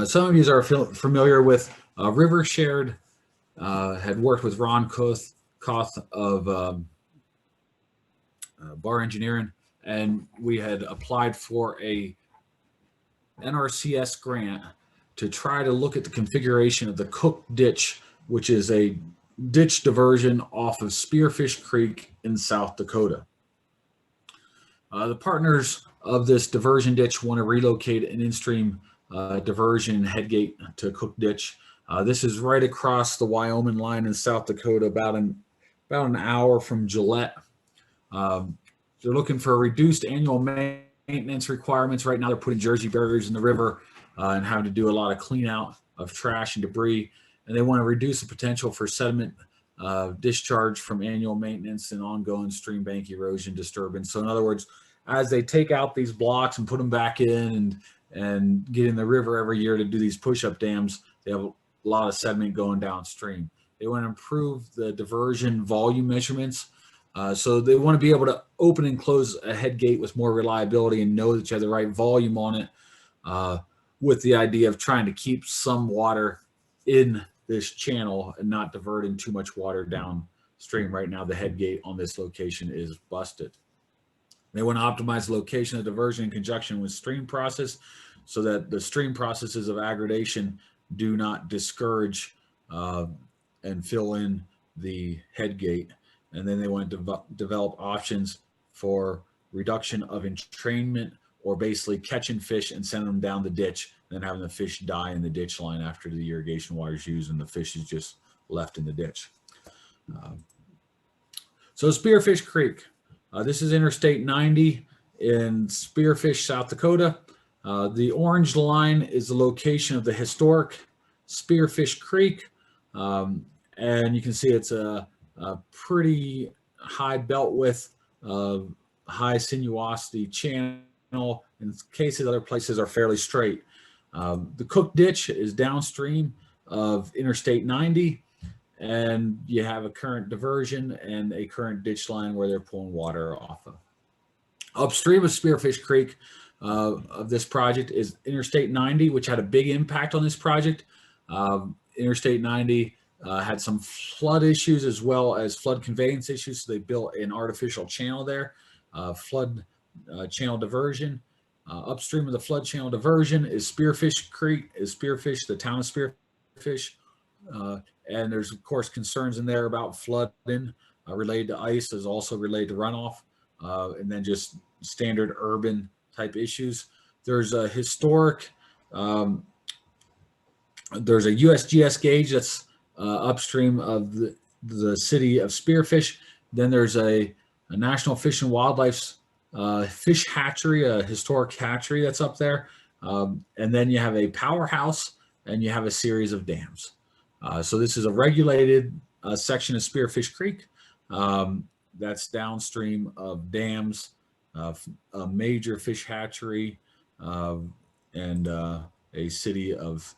Some of you are familiar with River Shared, had worked with Ron Koth of Bar Engineering, and we had applied for a NRCS grant to try to look at the configuration of the Cook Ditch, which is a ditch diversion off of Spearfish Creek in South Dakota. The partners of this diversion ditch want to relocate an instream diversion headgate to Cook Ditch. This is right across the Wyoming line in South Dakota, about an hour from Gillette. They're looking for reduced annual maintenance requirements. Right now, they're putting Jersey barriers in the river and having to do a lot of clean out of trash and debris. And they want to reduce the potential for sediment discharge from annual maintenance and ongoing stream bank erosion disturbance. So in other words, as they take out these blocks and put them back in and get in the river every year to do these push-up dams, they have a lot of sediment going downstream. They want to improve the diversion volume measurements. So they want to be able to open and close a head gate with more reliability and know that you have the right volume on it, with the idea of trying to keep some water in this channel and not diverting too much water downstream. Right now, the head gate on this location is busted. They want to optimize the location of diversion in conjunction with stream process so that the stream processes of aggradation do not discourage and fill in the head gate. And then they want to develop options for reduction of entrainment, or basically catching fish and sending them down the ditch, and then having the fish die in the ditch line after the irrigation water is used and the fish is just left in the ditch. So Spearfish Creek, this is Interstate 90 in Spearfish, South Dakota. The orange line is the location of the historic Spearfish Creek. And you can see it's a pretty high belt width, high sinuosity channel. In cases, other places are fairly straight. The Cook Ditch is downstream of Interstate 90, and you have a current diversion and a current ditch line where they're pulling water off of. Upstream of Spearfish Creek of this project is Interstate 90, which had a big impact on this project. Interstate 90 had some flood issues as well as flood conveyance issues, so they built an artificial channel there, flood channel diversion. Upstream of the flood channel diversion is Spearfish Creek, the town of Spearfish. And there's, of course, concerns in there about flooding related to ice, is also related to runoff, and then just standard urban type issues. There's a historic, there's a USGS gauge that's upstream of the city of Spearfish. Then there's a National Fish and Wildlife fish hatchery, a historic hatchery that's up there. And then you have a powerhouse and you have a series of dams. So this is a regulated section of Spearfish Creek that's downstream of dams, a major fish hatchery, and a city of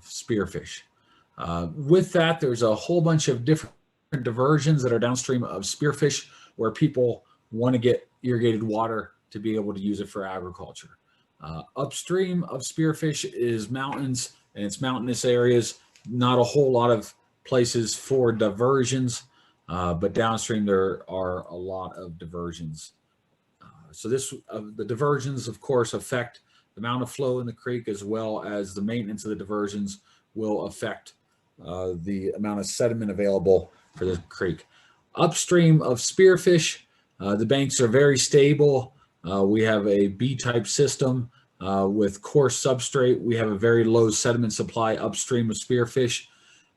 Spearfish. With that, there's a whole bunch of different diversions that are downstream of Spearfish where people want to get irrigated water to be able to use it for agriculture. Upstream of Spearfish is mountains, and it's mountainous areas. Not a whole lot of places for diversions, but downstream there are a lot of diversions. So the diversions, of course, affect the amount of flow in the creek, as well as the maintenance of the diversions will affect the amount of sediment available for the creek. Upstream of Spearfish, the banks are very stable. We have a B-type system with coarse substrate. We have a very low sediment supply upstream of Spearfish.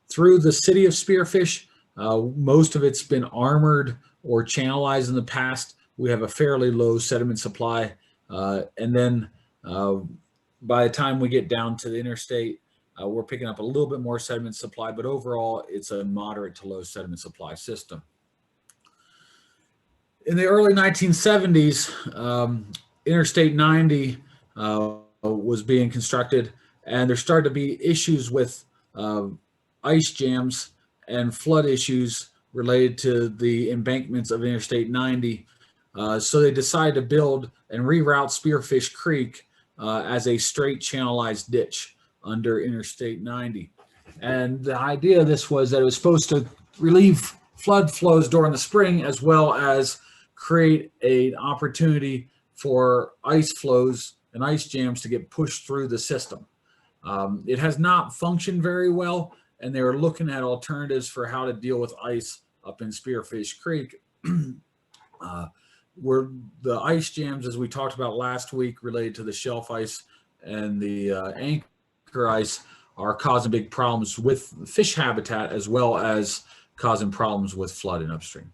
Through the city of Spearfish, most of it's been armored or channelized in the past. We have a fairly low sediment supply. And then by the time we get down to the interstate, we're picking up a little bit more sediment supply, but overall it's a moderate to low sediment supply system. In the early 1970s, Interstate 90 was being constructed, and there started to be issues with ice jams and flood issues related to the embankments of Interstate 90. So they decided to build and reroute Spearfish Creek as a straight channelized ditch under Interstate 90. And the idea of this was that it was supposed to relieve flood flows during the spring, as well as create an opportunity for ice flows and ice jams to get pushed through the system. It has not functioned very well, and they were looking at alternatives for how to deal with ice up in Spearfish Creek. Where the ice jams, as we talked about last week, related to the shelf ice and the anchor ice, are causing big problems with fish habitat, as well as causing problems with flooding upstream.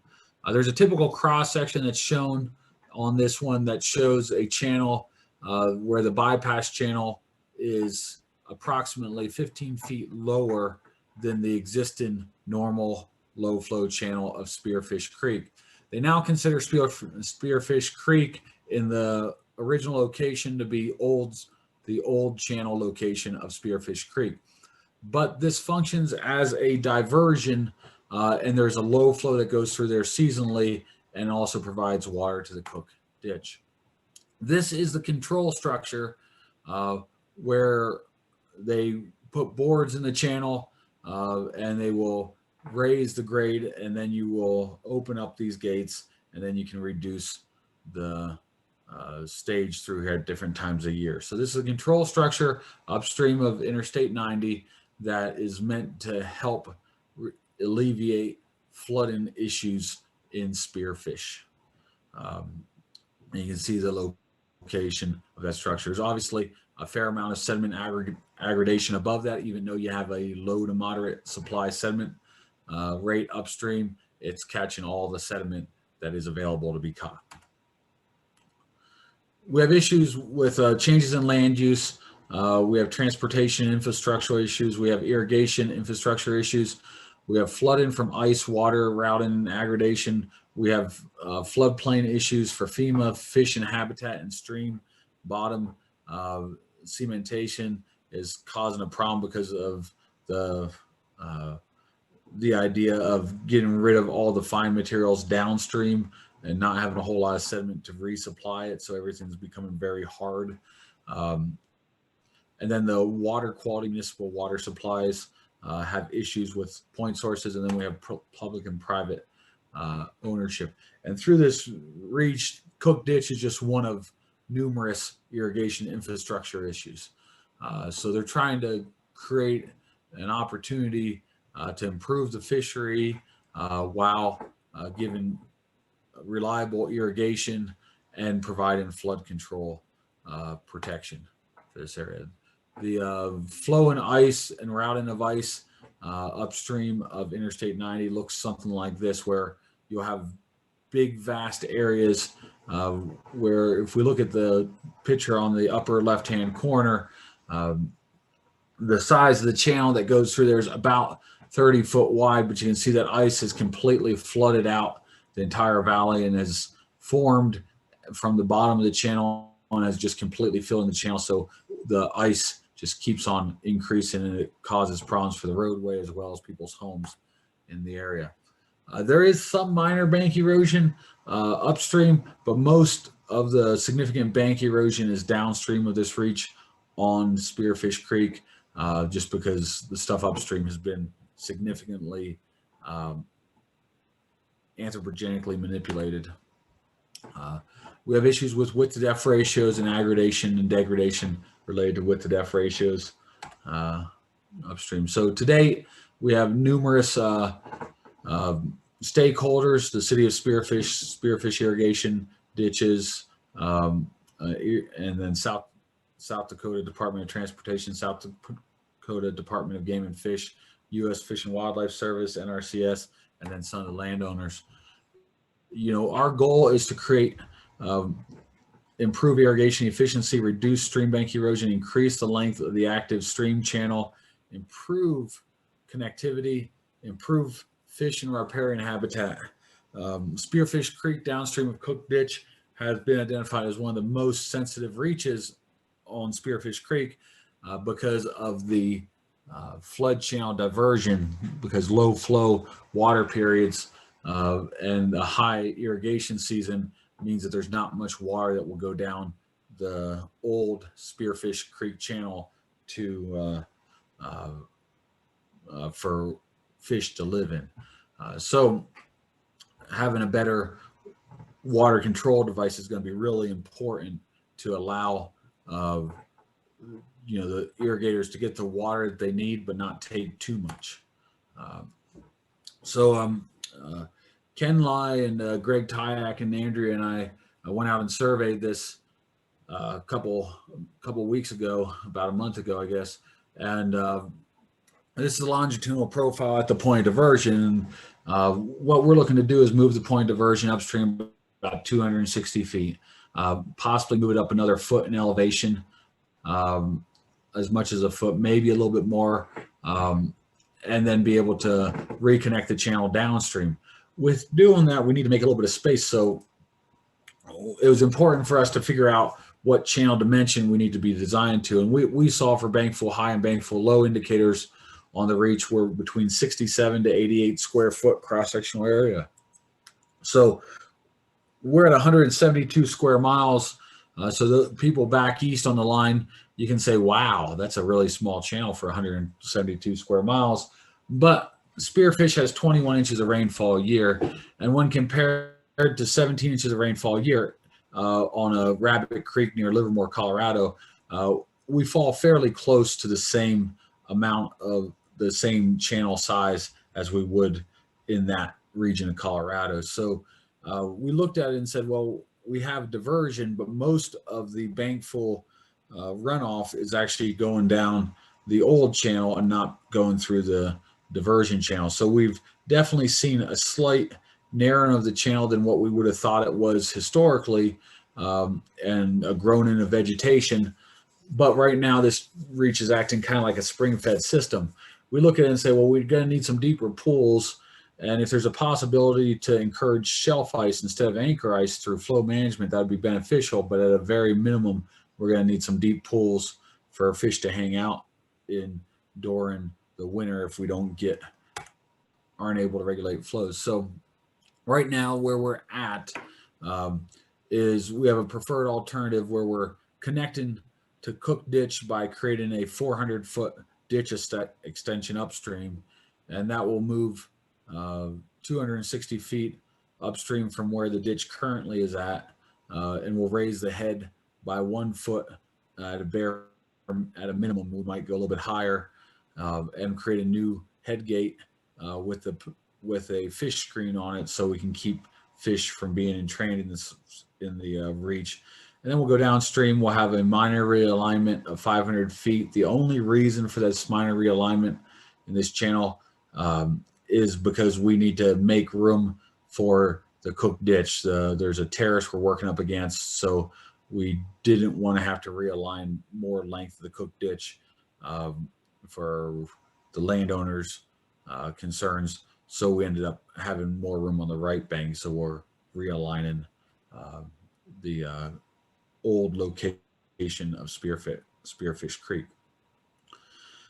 There's a typical cross section that's shown on this one that shows a channel where the bypass channel is approximately 15 feet lower than the existing normal low flow channel of Spearfish Creek. They now consider Spearfish Creek in the original location to be the old channel location of Spearfish Creek. But this functions as a diversion, and there's a low flow that goes through there seasonally and also provides water to the Cook Ditch. This is the control structure where they put boards in the channel and they will raise the grade, and then you will open up these gates, and then you can reduce the stage through here at different times of year. So this is a control structure upstream of Interstate 90 that is meant to help alleviate flooding issues in Spearfish. And you can see the location of that structure. There's obviously a fair amount of sediment aggregation above that, even though you have a low to moderate supply sediment rate upstream. It's catching all the sediment that is available to be caught. We have issues with changes in land use. We have transportation infrastructure issues. We have irrigation infrastructure issues. We have flooding from ice, water, routing, and aggregation. We have floodplain issues for FEMA, fish and habitat and stream bottom. Cementation is causing a problem because of the idea of getting rid of all the fine materials downstream and not having a whole lot of sediment to resupply it. So everything's becoming very hard. And then the water quality, municipal water supplies have issues with point sources. And then we have public and private ownership. And through this reach, Cook Ditch is just one of numerous irrigation infrastructure issues. So they're trying to create an opportunity to improve the fishery while giving reliable irrigation and providing flood control protection for this area. The flow in ice and routing of ice upstream of Interstate 90 looks something like this, where you'll have big, vast areas where, if we look at the picture on the upper left-hand corner, the size of the channel that goes through there is about 30 foot wide, but you can see that ice has completely flooded out the entire valley and has formed from the bottom of the channel and has just completely filled in the channel. So the ice just keeps on increasing, and it causes problems for the roadway as well as people's homes in the area. There is some minor bank erosion upstream, but most of the significant bank erosion is downstream of this reach on Spearfish Creek, just because the stuff upstream has been significantly anthropogenically manipulated. We have issues with width to depth ratios and aggregation and degradation related to width to depth ratios upstream. So today we have numerous stakeholders: the city of Spearfish, Spearfish irrigation ditches, and then South Dakota Department of Transportation, South Dakota Department of Game and Fish, U.S. Fish and Wildlife Service, NRCS, and then some of the landowners. You know, our goal is to create, improve irrigation efficiency, reduce stream bank erosion, increase the length of the active stream channel, improve connectivity, improve fish and riparian habitat. Spearfish Creek downstream of Cook Ditch has been identified as one of the most sensitive reaches on Spearfish Creek because of the flood channel diversion, because low flow water periods and a high irrigation season means that there's not much water that will go down the old Spearfish Creek channel to for fish to live in. So having a better water control device is going to be really important to allow the irrigators to get the water that they need, but not take too much. Ken Lai and Greg Tyak and Andrea and I went out and surveyed this a couple weeks ago, about a month ago, I guess. And this is a longitudinal profile at the point of diversion. What we're looking to do is move the point of diversion upstream about 260 feet, possibly move it up another foot in elevation, as much as a foot, maybe a little bit more, and then be able to reconnect the channel downstream. With doing that, we need to make a little bit of space. So it was important for us to figure out what channel dimension we need to be designed to. And we saw for bankful high and bankful low indicators on the reach were between 67 to 88 square foot cross-sectional area. So we're at 172 square miles. So the people back east on the line, you can say, wow, that's a really small channel for 172 square miles. But Spearfish has 21 inches of rainfall a year. And when compared to 17 inches of rainfall a year on a Rabbit Creek near Livermore, Colorado, we fall fairly close to the same amount of the same channel size as we would in that region of Colorado. So we looked at it and said, well, we have diversion, but most of the bankful runoff is actually going down the old channel and not going through the diversion channel. So we've definitely seen a slight narrowing of the channel than what we would have thought it was historically, and a grown in of vegetation. But right now this reach is acting kind of like a spring-fed system. We look at it and say, well, we're going to need some deeper pools. And if there's a possibility to encourage shelf ice instead of anchor ice through flow management, that would be beneficial. But at a very minimum, we're going to need some deep pools for fish to hang out in during the winter if we aren't able to regulate flows. So right now where we're at is we have a preferred alternative where we're connecting to Cook Ditch by creating a 400-foot ditch extension upstream, and that will move 260 feet upstream from where the ditch currently is at, and we'll raise the head by 1 foot at a minimum. We might go a little bit higher, and create a new headgate with a fish screen on it, so we can keep fish from being entrained in the reach. And then we'll go downstream. We'll have a minor realignment of 500 feet. The only reason for this minor realignment in this channel is because we need to make room for the Cook Ditch. There's a terrace we're working up against, so we didn't want to have to realign more length of the Cook Ditch for the landowners' concerns. So we ended up having more room on the right bank, so we're realigning the old location of Spearfish Creek.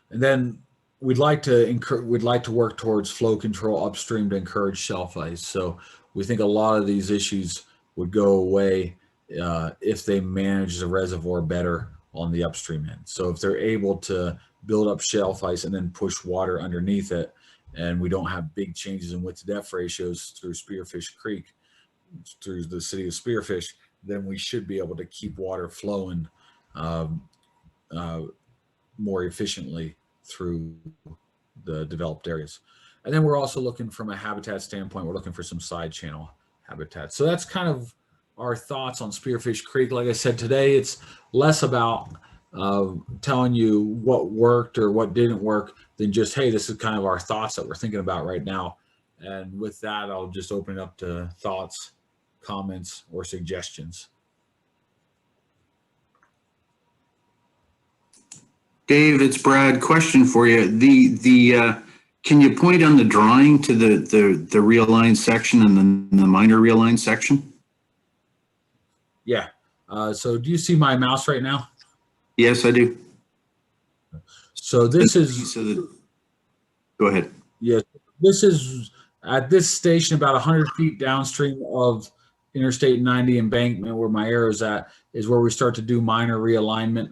And then we'd like to work towards flow control upstream to encourage shelf ice. So we think a lot of these issues would go away if they manage the reservoir better on the upstream end. So if they're able to build up shelf ice and then push water underneath it, and we don't have big changes in width to depth ratios through Spearfish Creek, through the city of Spearfish, then we should be able to keep water flowing more efficiently through the developed areas. And then we're also looking from a habitat standpoint, we're looking for some side channel habitat. So that's kind of our thoughts on Spearfish Creek. Like I said, today it's less about telling you what worked or what didn't work than just, hey, this is kind of our thoughts that we're thinking about right now. And with that, I'll just open it up to thoughts, comments, or suggestions. Dave, it's Brad. Question for you. Can you point on the drawing to the realigned section and then the minor realigned section? Yeah. So do you see my mouse right now? Yes, I do. So this is. Go ahead. Yes, this is at this station about 100 feet downstream of Interstate 90 embankment, where my arrow's at, is where we start to do minor realignment.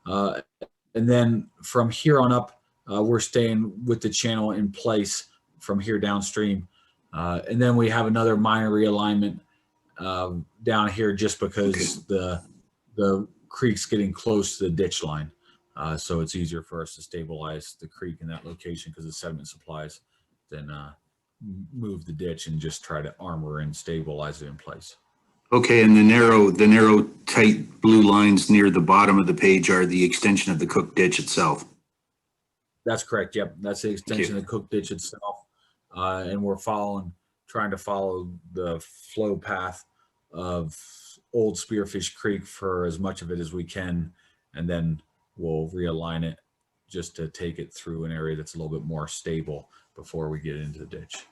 And then from here on up, we're staying with the channel in place from here downstream. And then we have another minor realignment down here just because the creek's getting close to the ditch line. So it's easier for us to stabilize the creek in that location because of sediment supplies than move the ditch and just try to armor and stabilize it in place. Okay, and the narrow, tight blue lines near the bottom of the page are the extension of the Cook ditch itself. That's correct. Yep, that's the extension of the Cook ditch itself, and we're trying to follow the flow path of Old Spearfish Creek for as much of it as we can, and then we'll realign it just to take it through an area that's a little bit more stable before we get into the ditch.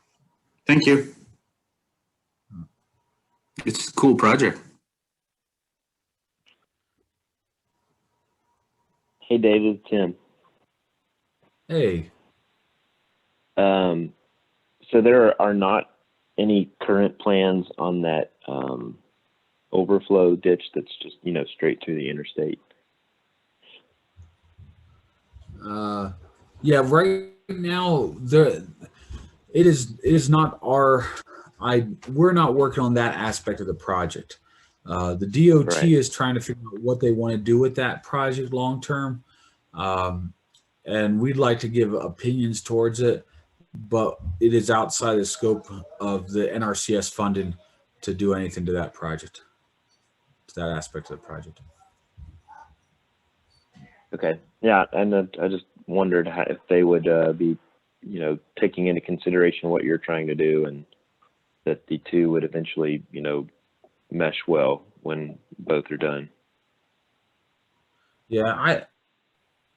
Thank you. It's a cool project. Hey, David, Tim. Hey. So there are not any current plans on that overflow ditch that's just, straight to the interstate. Yeah, right now it is not we're not working on that aspect of the project. The DOT Right. is trying to figure out what they want to do with that project long term. And we'd like to give opinions towards it, but it is outside the scope of the NRCS funding to do anything to that project, to that aspect of the project. Okay. Yeah, and I just wondered if they would be, taking into consideration what you're trying to do, and that the two would eventually, mesh well when both are done. Yeah,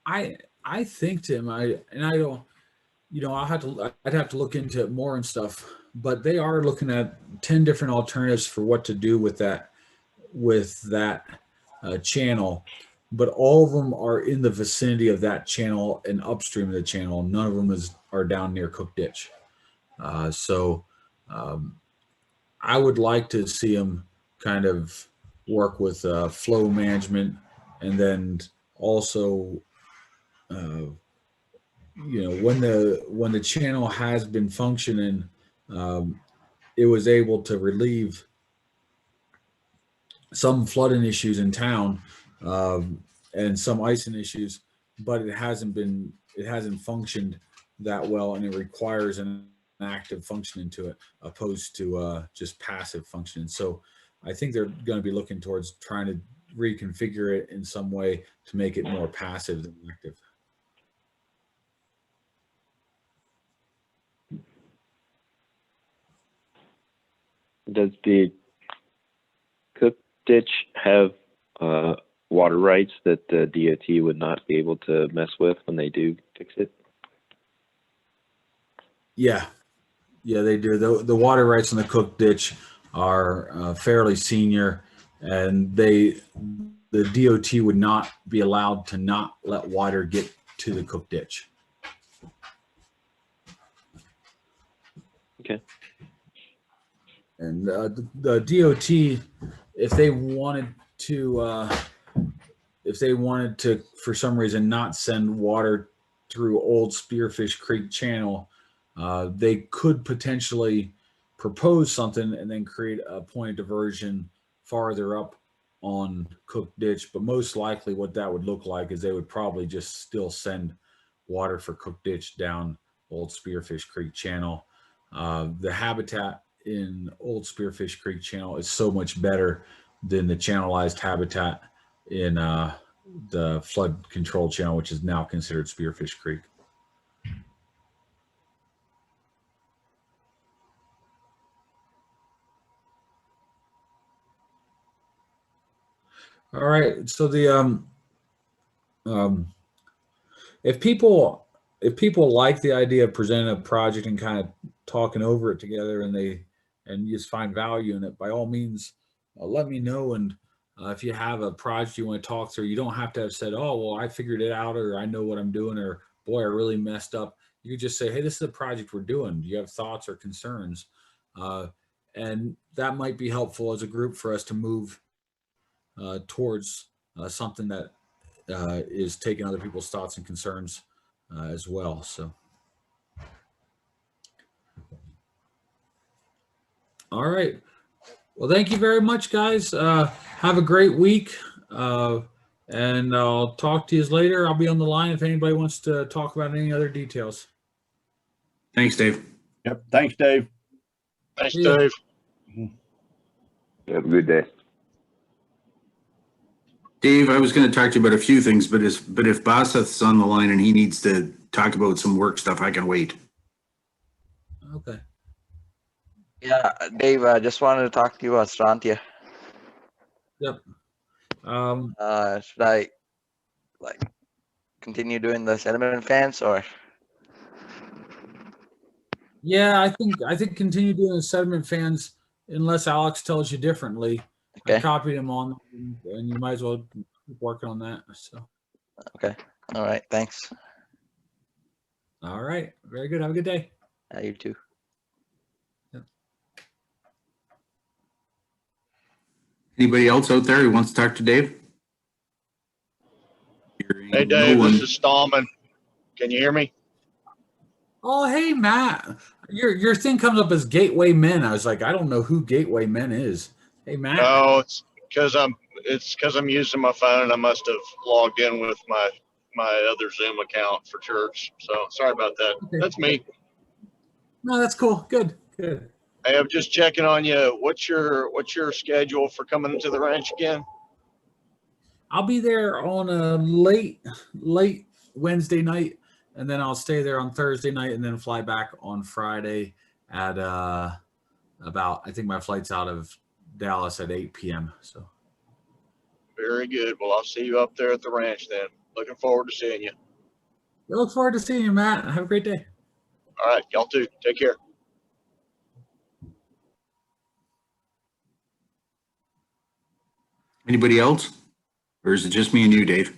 I think, Tim, I don't, I'd have to look into it more and stuff, but they are looking at 10 different alternatives for what to do with that channel, but all of them are in the vicinity of that channel and upstream of the channel. None of them are down near Cook Ditch. So I would like to see them kind of work with flow management, and then also when the channel has been functioning, it was able to relieve some flooding issues in town, and some icing issues, but it hasn't functioned that well, and it requires an active functioning to it opposed to just passive functioning. So I think they're going to be looking towards trying to reconfigure it in some way to make it more passive than active. Does the Cook ditch have water rights that the DOT would not be able to mess with when they do fix it? Yeah, they do. The water rights in the Cook ditch are fairly senior, and the DOT would not be allowed to not let water get to the Cook ditch. Okay. And the DOT, if they wanted to, for some reason, not send water through Old Spearfish Creek channel, they could potentially propose something and then create a point of diversion farther up on Cook Ditch. But most likely what that would look like is they would probably just still send water for Cook Ditch down Old Spearfish Creek channel. The habitat in Old Spearfish Creek channel is so much better than the channelized habitat in the flood control channel, which is now considered Spearfish Creek. All right. So if people like the idea of presenting a project and kind of talking over it together, and you just find value in it, by all means, let me know. And if you have a project you want to talk through, you don't have to have said, "Oh, well, I figured it out," or "I know what I'm doing," or "Boy, I really messed up." You could just say, "Hey, this is a project we're doing. Do you have thoughts or concerns?" and that might be helpful as a group for us to move towards something that is taking other people's thoughts and concerns as well. So, all right. Well, thank you very much, guys. Have a great week. And I'll talk to you later. I'll be on the line if anybody wants to talk about any other details. Thanks, Dave. Yep. Thanks, Dave. Thanks, Yeah. Dave. Have a good day. Dave, I was going to talk to you about a few things, but if Baseth's on the line and he needs to talk about some work stuff, I can wait. Okay. Yeah, Dave, I just wanted to talk to you about Strantia. Yep. Should I like continue doing the sediment fence or? Yeah, I think continue doing the sediment fans unless Alex tells you differently. I Okay. copied him on, and you might as well keep working on that. So, Okay. All right. Thanks. all right, very good. Have a good day. You too. Anybody else out there who wants to talk to Dave? Hey, Dave, this is Stallman. Can you hear me? Oh, hey, Matt. Your thing comes up as Gateway Men. I was like, I don't know who Gateway Men is. Hey, Matt. No, it's because I'm using my phone and I must have logged in with my other Zoom account for church. So sorry about that. Okay. That's me. No, that's cool. Good. Hey, I'm just checking on you. What's your schedule for coming to the ranch again? I'll be there on a late Wednesday night, and then I'll stay there on Thursday night, and then fly back on Friday at about, I think my flight's out of Dallas at 8 p.m. So Very good. Well, I'll see you up there at the ranch then. Looking forward to seeing you. I look forward to seeing you, Matt. Have a great day. All right, y'all too. Take care. Anybody else? Or is it just me and you, Dave?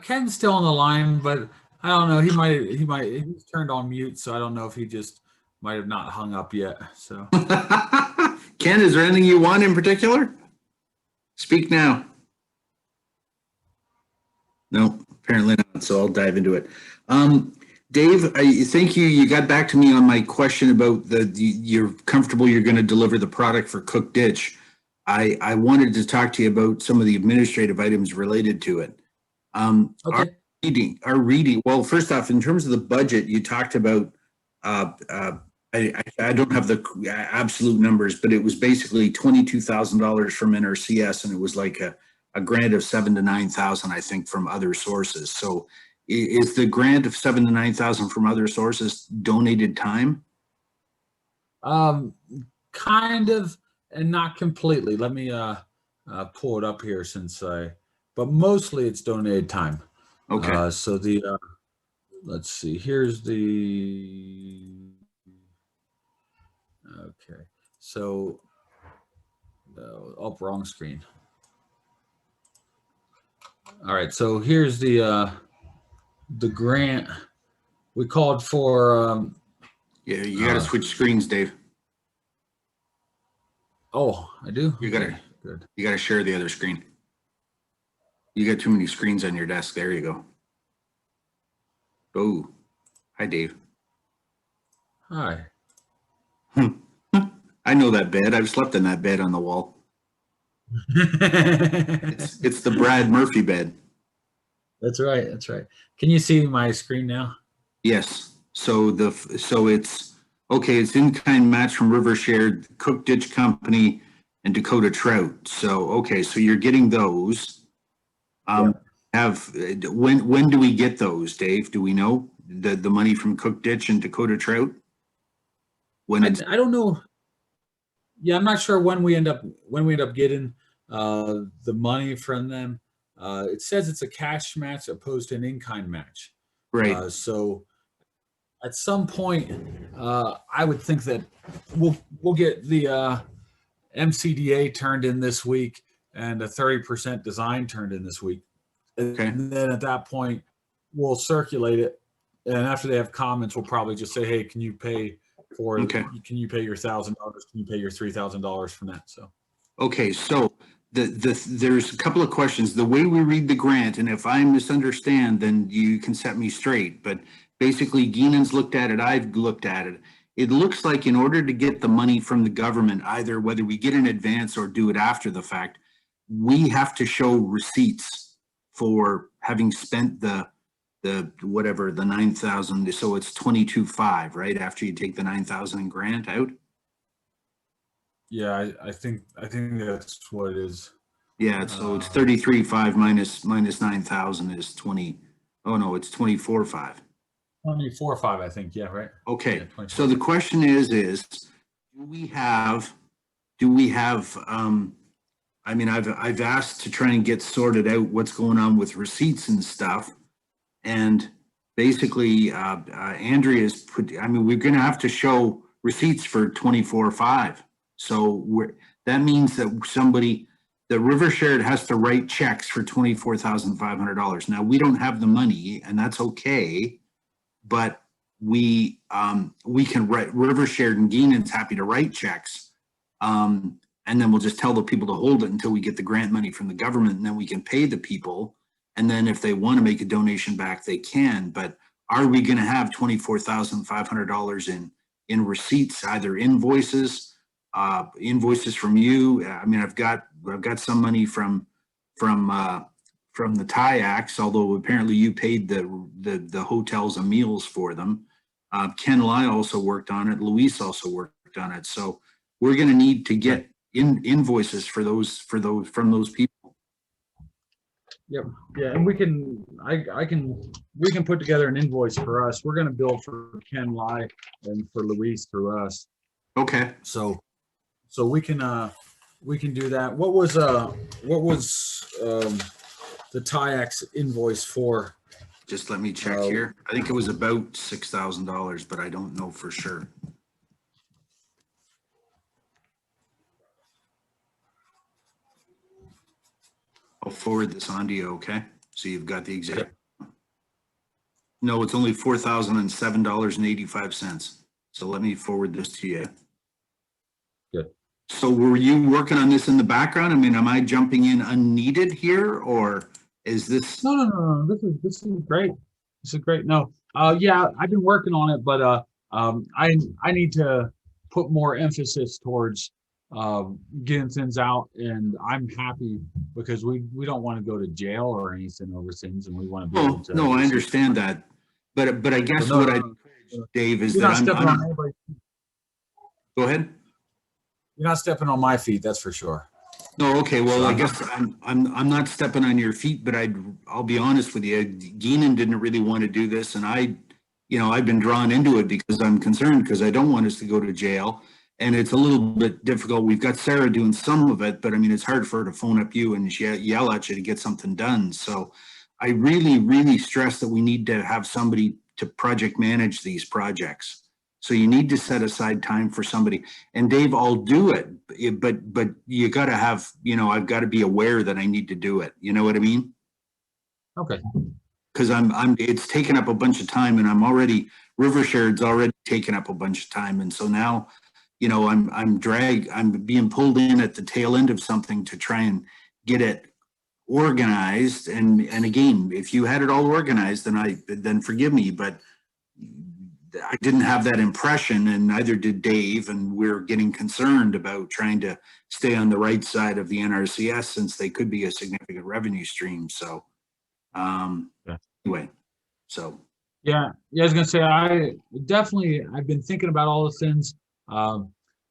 Ken's still on the line, but I don't know. He's turned on mute, so I don't know if he just might have not hung up yet. So Ken, is there anything you want in particular? Speak now. No, apparently not. So I'll dive into it. Dave, I thank you. You got back to me on my question about you're comfortable you're going to deliver the product for Cook Ditch. I wanted to talk to you about some of the administrative items related to it. okay. Our reading. Well, first off, in terms of the budget, you talked about. I don't have the absolute numbers, but it was basically $22,000 from NRCS, and it was like a grant of $7,000 to $9,000, I think, from other sources. So, is the grant of $7,000 to $9,000 from other sources donated time? Kind of, and not completely. Let me pull it up here but mostly it's donated time. Okay. So let's see. Here's the. Okay. So, wrong screen. All right. So here's the grant. We called for. Yeah, you got to switch screens, Dave. Oh, I do. You got to. Okay, good. You got to share the other screen. You got too many screens on your desk. There you go. Oh, hi, Dave. Hi. I know that bed. I've slept in that bed on the wall. It's the Brad Murphy bed. That's right. That's right. Can you see my screen now? Yes. So it's okay. It's in-kind match from River Shared, Cook Ditch Company, and Dakota Trout. So okay. So you're getting those. When do we get those, Dave? Do we know the money from Cook Ditch and Dakota Trout? I don't know. Yeah, I'm not sure when we end up getting the money from them. It says it's a cash match opposed to an in-kind match. Right. So at some point, I would think that we'll get the MCDA turned in this week and a 30% design turned in this week. Okay. And then at that point, we'll circulate it. And after they have comments, we'll probably just say, hey, can you pay for, Okay. can you pay your $1,000? Can you pay your $3,000 from that? So. Okay, so there's a couple of questions. The way we read the grant, and if I misunderstand, then you can set me straight. But basically, Geenan's looked at it, I've looked at it. It looks like in order to get the money from the government, either whether we get in advance or do it after the fact, we have to show receipts for having spent the whatever, the 9,000. So it's 22,500, right? After you take the 9,000 in grant out. Yeah, I think that's what it is. Yeah, so it's 33,500 minus 9,000 is 20. Oh no, it's 24,500. 24.5, I think. Yeah, right. Okay, Yeah, so the question is do we have I mean, I've asked to try and get sorted out what's going on with receipts and stuff. And basically, Andrea's put, I mean, we're gonna have to show receipts for 24,500. So that means that the River Shared has to write checks for $24,500. Now, we don't have the money, and that's okay, but we can write, River Shared and Geenan's happy to write checks. And then we'll just tell the people to hold it until we get the grant money from the government, and then we can pay the people. And then if they want to make a donation back, they can. But are we going to have $24,500 in receipts, either invoices from you? I mean, I've got some money from the Tayaks, although apparently you paid the hotels and meals for them. Ken Lai also worked on it. Luis also worked on it. So we're going to need to get invoices from those people. Yep. Yeah, and we can put together an invoice for us. We're going to bill for Ken Lai and for Luis through us. Okay. So we can do that. What was the Tayaks invoice for? Just let me check here. I think it was about $6,000, but I don't know for sure. I'll forward this on to you, okay? So you've got the exact. No, it's only $4,007.85. So let me forward this to you. Good. So were you working on this in the background? I mean, am I jumping in unneeded here, or is this? No. This is great. This is great. No, yeah, I've been working on it, but I need to put more emphasis towards getting things out, and I'm happy because we don't want to go to jail or anything over things, and we want to be able to. No, I understand that, but I guess no, what no, I, no. Dave, is You're that not stepping on anybody. Go ahead. You're not stepping on my feet, that's for sure. No, okay. Well, So I guess I'm not stepping on your feet, but I'll be honest with you. Geenan didn't really want to do this, and I've been drawn into it because I'm concerned because I don't want us to go to jail. And it's a little bit difficult. We've got Sarah doing some of it, but I mean, it's hard for her to phone up you and yell at you to get something done. So I really, really stress that we need to have somebody to project manage these projects. So you need to set aside time for somebody. And Dave, I'll do it, but you got to have, I've got to be aware that I need to do it. You know what I mean? Okay. Because it's taken up a bunch of time, and River Shared's already taken up a bunch of time. And so now, I'm being pulled in at the tail end of something to try and get it organized. And again, if you had it all organized, then forgive me, but I didn't have that impression, and neither did Dave. And we're getting concerned about trying to stay on the right side of the NRCS since they could be a significant revenue stream. So, anyway, so. Yeah, I was gonna say I've been thinking about all the things.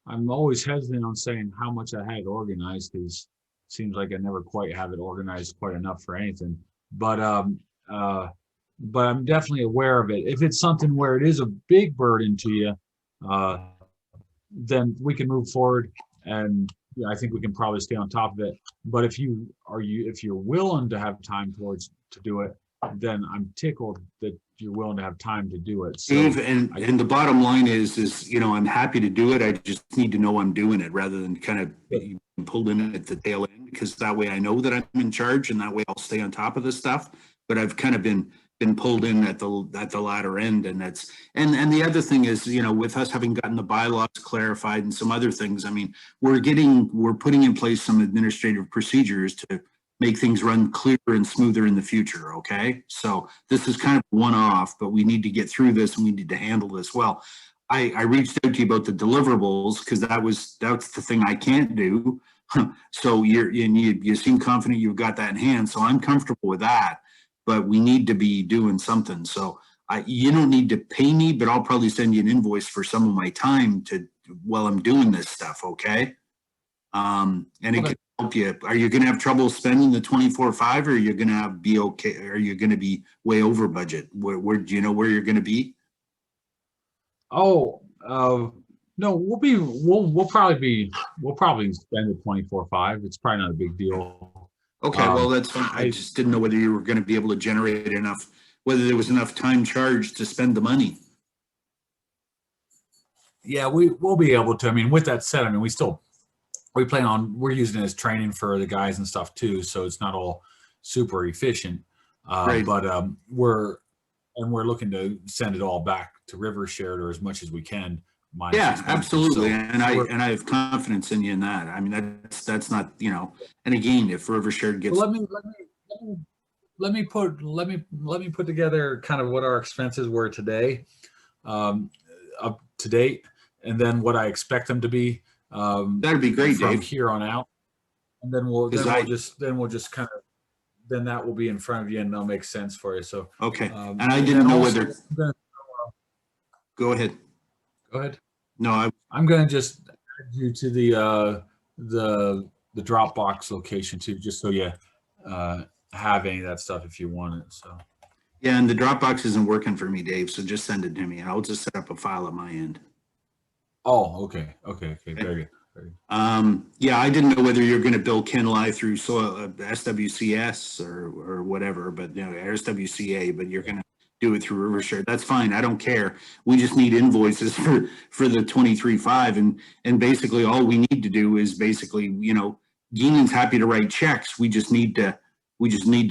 I'm always hesitant on saying how much I had organized because it seems like I never quite have it organized quite enough for anything. But I'm definitely aware of it. If it's something where it is a big burden to you, then we can move forward, and I think we can probably stay on top of it. But if you're willing to have time to do it, then I'm tickled that you're willing to have time to do it. So Dave, and the bottom line is I'm happy to do it. I just need to know I'm doing it rather than kind of being pulled in at the tail end, because that way I know that I'm in charge, and that way I'll stay on top of this stuff. But I've kind of been been pulled in at the latter end, and that's and the other thing is, you know, with us having gotten the bylaws clarified and some other things, I mean, we're putting in place some administrative procedures to make things run clearer and smoother in the future. Okay, so this is kind of one-off, but we need to get through this and we need to handle this well. I reached out to you about the deliverables because that's the thing I can't do. So you seem confident you've got that in hand, so I'm comfortable with that. But we need to be doing something. So you don't need to pay me, but I'll probably send you an invoice for some of my time while I'm doing this stuff. Okay. And it can help you. Are you going to have trouble spending the 24.5, or are you going to be okay? Are you going to be way over budget? Where do you know where you're going to be? Oh, no, we'll probably spend the 24.5. It's probably not a big deal. Okay, well, that's fine. I just didn't know whether you were going to be able to generate enough, whether there was enough time charged to spend the money. Yeah, we'll be able to. I mean, with that said, I mean, we're using it as training for the guys and stuff too, so it's not all super efficient. Right. But we're looking to send it all back to River Shared, or as much as we can. Yeah, absolutely. So and I have confidence in you in that. I mean, that's not, you know, and again, if River Shared gets. Well, let me put together kind of what our expenses were today, up to date, and then what I expect them to be. That'd be great, from Dave. here on out, and then we'll just kind of, then that will be in front of you, and that'll make sense for you. So okay, and I didn't know whether. Go ahead. Go ahead. No, I'm going to just add you to the Dropbox location too, just so you have any of that stuff if you want it. So. Yeah, and the Dropbox isn't working for me, Dave. So just send it to me, and I'll just set up a file at my end. Oh, okay. Very good. Yeah, I didn't know whether you're going to bill Ken Live through SWCS or whatever, but you know, SWCA, but you're going to do it through Rivershare. That's fine. I don't care. We just need invoices for the 23.5, and basically all we need to do is basically, you know, Geenan's happy to write checks. We just need to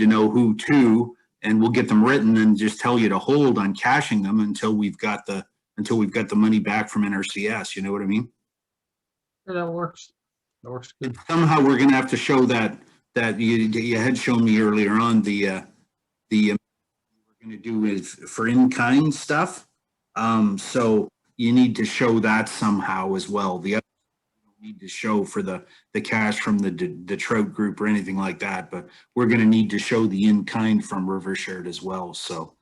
know who to, and we'll get them written and just tell you to hold on cashing them until we've got the money back from NRCS. You know what I mean? Yeah, that works. That works good. Somehow we're going to have to show that you had shown me earlier on the we're going to do is for in-kind stuff. So you need to show that somehow as well. The other you need to show for the cash from the trout group or anything like that, but we're going to need to show the in-kind from River Shared as well. So,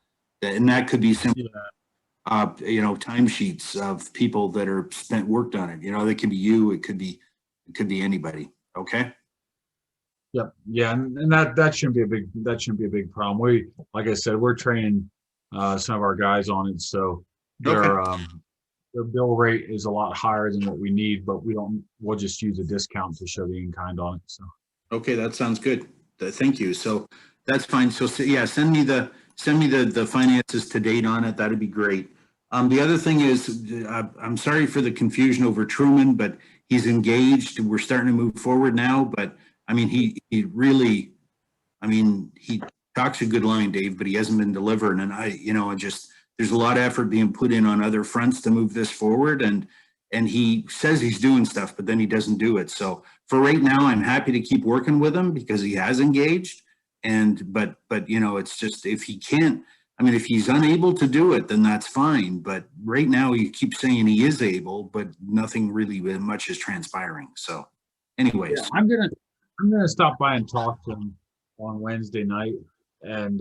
and that could be simple. Yeah. You know, timesheets of people that are worked on it. You know, that could be you. It could be anybody. Okay. Yep. Yeah, and that shouldn't be a big problem. We, like I said, we're training some of our guys on it, so their bill rate is a lot higher than what we need, but we'll just use a discount to show the in-kind on it. So. Okay, that sounds good. Thank you. So that's fine. So yeah, send me the finances to date on it. That'd be great. The other thing is, I'm sorry for the confusion over Truman, but he's engaged. We're starting to move forward now, but I mean, he really, I mean, he talks a good line, Dave, but he hasn't been delivering. And there's a lot of effort being put in on other fronts to move this forward. And he says he's doing stuff, but then he doesn't do it. So for right now, I'm happy to keep working with him because he has engaged. But you know, it's just, if he can't, I mean, if he's unable to do it, then that's fine. But right now he keeps saying he is able, but nothing really much is transpiring. So anyways. Yeah, I'm gonna stop by and talk to him on Wednesday night, and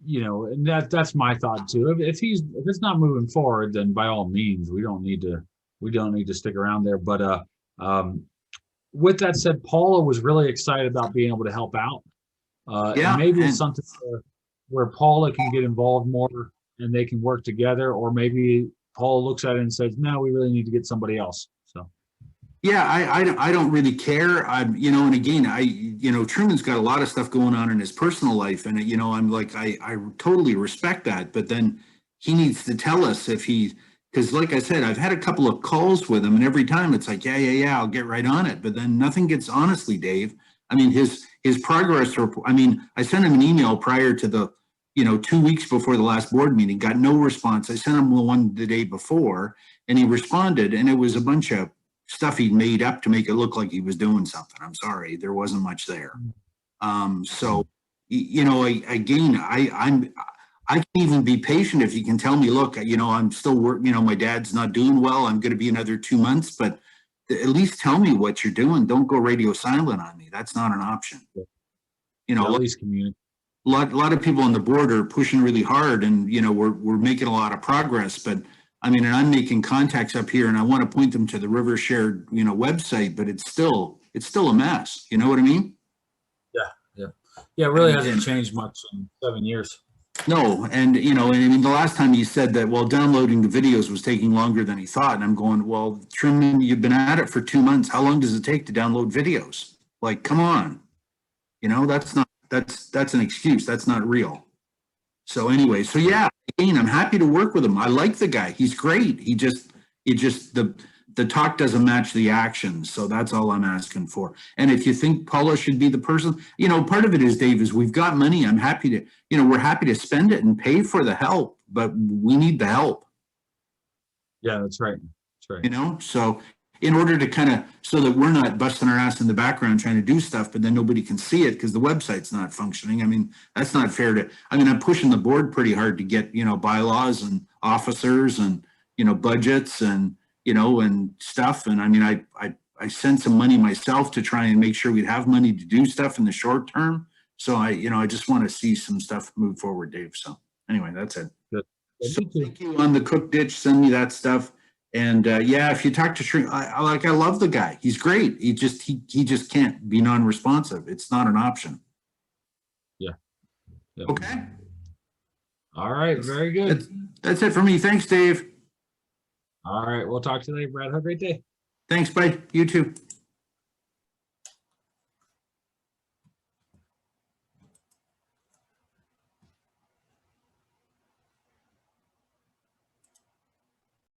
you know, and that's my thought too. If it's not moving forward, then by all means, we don't need to stick around there. But with that said, Paula was really excited about being able to help out. And maybe it's something where Paula can get involved more and they can work together, or maybe Paula looks at it and says, "No, we really need to get somebody else." So. Yeah, I don't really care. You know, and again, Truman's got a lot of stuff going on in his personal life, and you know, I'm like, I totally respect that, but then he needs to tell us because like I said, I've had a couple of calls with him, and every time it's like, yeah, I'll get right on it, but then nothing gets, honestly, Dave. I mean, his progress report. I mean, I sent him an email prior to 2 weeks before the last board meeting, got no response. I sent him one the day before and he responded, and it was a bunch of stuff he'd made up to make it look like he was doing something. I'm sorry, there wasn't much there. So, again, I can even be patient if you can tell me, look, I'm still working, my dad's not doing well. I'm going to be another 2 months, but at least tell me what you're doing. Don't go radio silent on me. That's not an option. At least communicate. A lot of people on the board are pushing really hard, and we're making a lot of progress. But I mean, and I'm making contacts up here, and I want to point them to the River Shared website, but it's still a mess. You know what I mean? Yeah. It really hasn't changed much in 7 years. No, and I mean, the last time he said that, well, downloading the videos was taking longer than he thought, and I'm going, well, Truman, you've been at it for 2 months. How long does it take to download videos? Like, come on, that's an excuse. That's not real. So anyway, yeah, again, I'm happy to work with him. I like the guy. He's great. The talk doesn't match the action. So that's all I'm asking for. And if you think Paula should be the person, part of it is, Dave, is we've got money. I'm happy to, we're happy to spend it and pay for the help, but we need the help. Yeah, that's right. That's right. So in order to so that we're not busting our ass in the background trying to do stuff, but then nobody can see it because the website's not functioning. I mean, that's not fair I'm pushing the board pretty hard to get, bylaws and officers and, budgets and, and stuff. And I mean, I sent some money myself to try and make sure we'd have money to do stuff in the short term. So I just want to see some stuff move forward, Dave. So anyway, that's it. Good. So thank you on the cook ditch. Send me that stuff. And if you talk to Shrink, I love the guy. He's great. He just can't be non-responsive. It's not an option. Yeah. Okay. All right. Very good. That's it for me. Thanks, Dave. All right. We'll talk to you later, Brad. Have a great day. Thanks. Bye. You too.